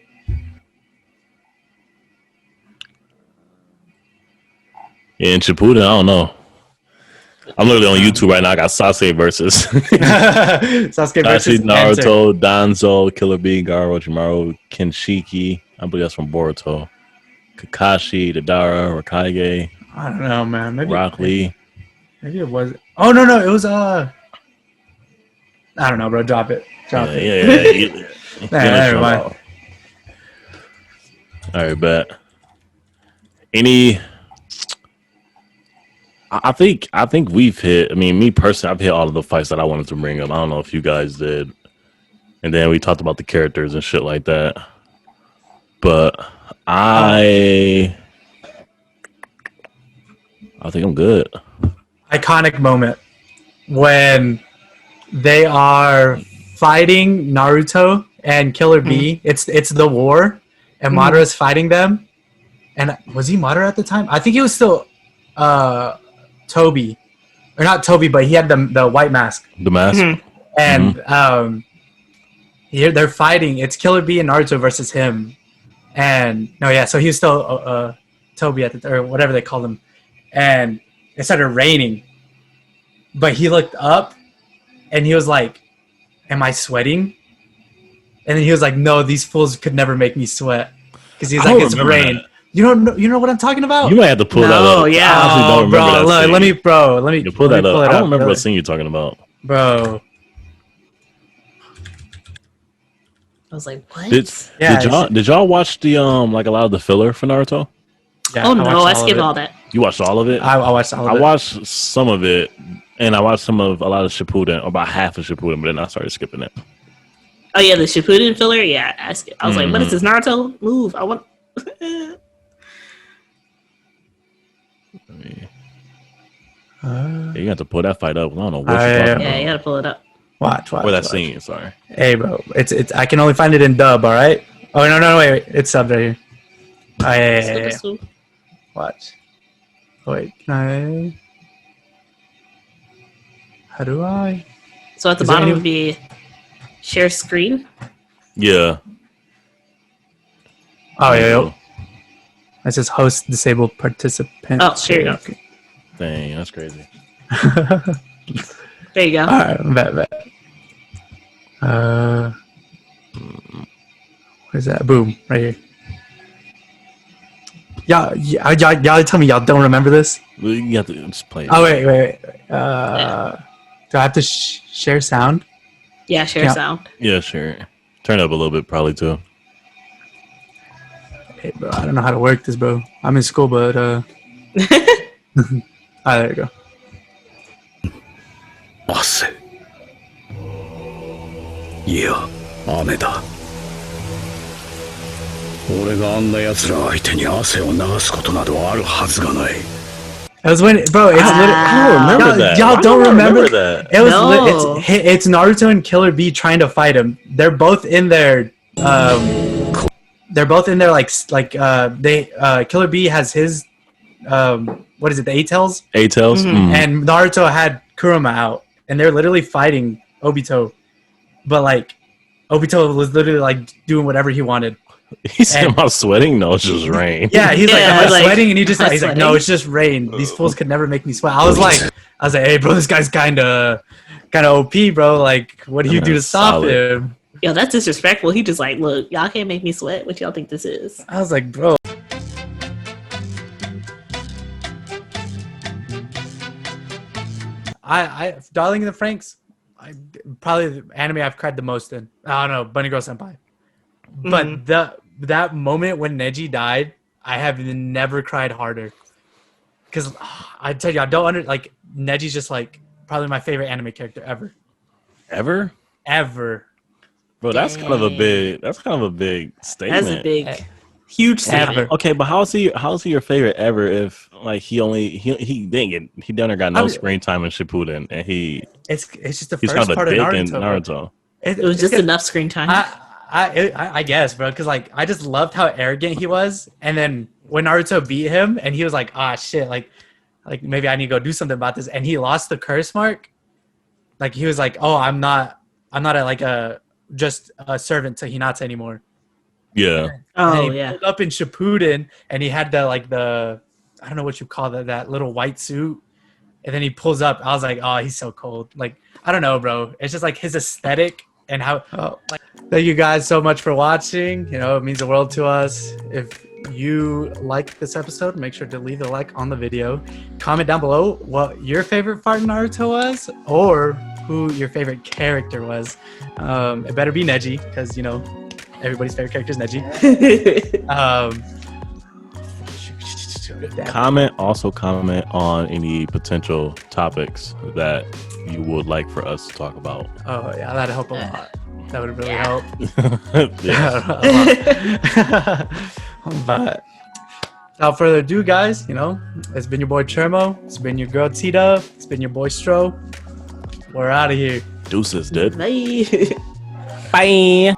Yeah, in Shippuden, I don't know. I'm literally on YouTube right now. I got Sasuke versus Sasuke versus Naruto, Danzo, Killer Bee, Gaara, Orochimaru, Kenshiki. I believe that's from Boruto. Kakashi, Deidara, Raikage. I don't know, man. Maybe Rock Lee. Maybe it was. Oh no, it was I don't know, bro. Drop it. Yeah. Never mind. All right, bet. I think we've hit. I mean, me personally, I've hit all of the fights that I wanted to bring up. I don't know if you guys did. And then we talked about the characters and shit like that. But I think I'm good. Iconic moment when they are fighting Naruto and Killer Bee. It's the war, and Madara's fighting them. And was he Madara at the time? I think he was still Toby, or not Toby, but he had the white mask. The mask. And they're fighting. It's Killer Bee and Naruto versus him. And so he was still Toby at or whatever they called him. And it started raining, but he looked up and he was like, am I sweating? And then he was like, no, these fools could never make me sweat, because he's like, it's rain. That. You know what I'm talking about? You might have to pull that up. Oh yeah. I honestly don't remember that scene. Let me pull that up. I don't remember what scene you're talking about, bro. I was like, what? Did y'all watch the like a lot of the filler for Naruto? Yeah, oh no, I skipped all that. You watched all of it? I watched all of it. I watched some of it, and I watched a lot of Shippuden, about half of Shippuden, but then I started skipping it. Oh yeah, the Shippuden filler. Yeah, I was like, what is this Naruto move? I want. You got to pull that fight up. I don't know what you're talking about. Yeah, you got to pull it up. Watch. Or that scene. Sorry. Hey, bro, it's. I can only find it in dub. All right. Oh no, wait, it's subbed right here. Yeah. Watch. Wait, can I? How do I? So at the Is there bottom any- would be share screen. Yeah. Oh yeah. It says host disabled participant. Oh, there you go. Dang, that's crazy. There you go. Alright, bet. Where's that? Boom, right here. Y'all tell me y'all don't remember this? You have to just play it. Oh wait. Do I have to share sound? Yeah, share Yeah. sound. Yeah, sure. Turn it up a little bit, probably too. Hey, bro, I don't know how to work this, bro. I'm in school, but Alright, there you go. 汗いや雨だ俺があんな奴ら相手に汗を流すことなどあるはずがない It was when, bro. It's literally. I don't remember that. Y'all Why don't do I remember that? It was. No. It's Naruto and Killer Bee trying to fight him. They're both in their. They're both in there Killer Bee has his. What is it? The A-Tails. A-Tails? Mhm. Mm. And Naruto had Kurama out, and they're literally fighting Obito, but like Obito was literally like doing whatever he wanted. He said, "Am I sweating? No, it's just rain." Yeah, he's like, Yeah, "Am I like, sweating?" And he's "Am I like, "No, sweating?" it's just rain. These fools could never make me sweat." I was like, "Hey, bro, this guy's kind of OP, bro. Like, what do you do to stop Solid. him?" Yo, that's disrespectful. He just like, look, y'all can't make me sweat. What y'all think this is? I was like, "Bro." I Darling in the Franxx, probably the anime I've cried the most in. I don't know, Bunny Girl Senpai. But that moment when Neji died, I have never cried harder. Because I tell you, I don't Neji's just like probably my favorite anime character ever. Ever? Bro, that's kind of a big statement. That's a big, huge statement. Ever. Okay, but how's he your favorite ever if like he done got no screen time in Shippuden and It's just the he's first kind of part a of dick in Naruto. Naruto. It was just enough screen time. I guess, bro, because like I just loved how arrogant he was, and then when Naruto beat him, and he was like, "Ah, shit, like maybe I need to go do something about this," and he lost the curse mark. Like he was like, "Oh, I'm not just a servant to Hinata anymore." Yeah. Oh, and he yeah. pulled up in Shippuden, and he had the I don't know what you call that little white suit, and then he pulls up. I was like, "Oh, he's so cold." Like I don't know, bro. It's just like his aesthetic and how. Thank you guys so much for watching. You know, it means the world to us. If you like this episode, make sure to leave a like on the video. Comment down below what your favorite part in Naruto was, or who your favorite character was. It better be Neji, because you know everybody's favorite character is Neji. Comment on any potential topics that you would like for us to talk about. Oh yeah, that'd help a lot. That would really Yeah. help. Yeah. But without further ado, guys, you know, it's been your boy Chermo. It's been your girl T-Dub. It's been your boy Stro. We're out of here. Deuces, dude. Bye. Bye.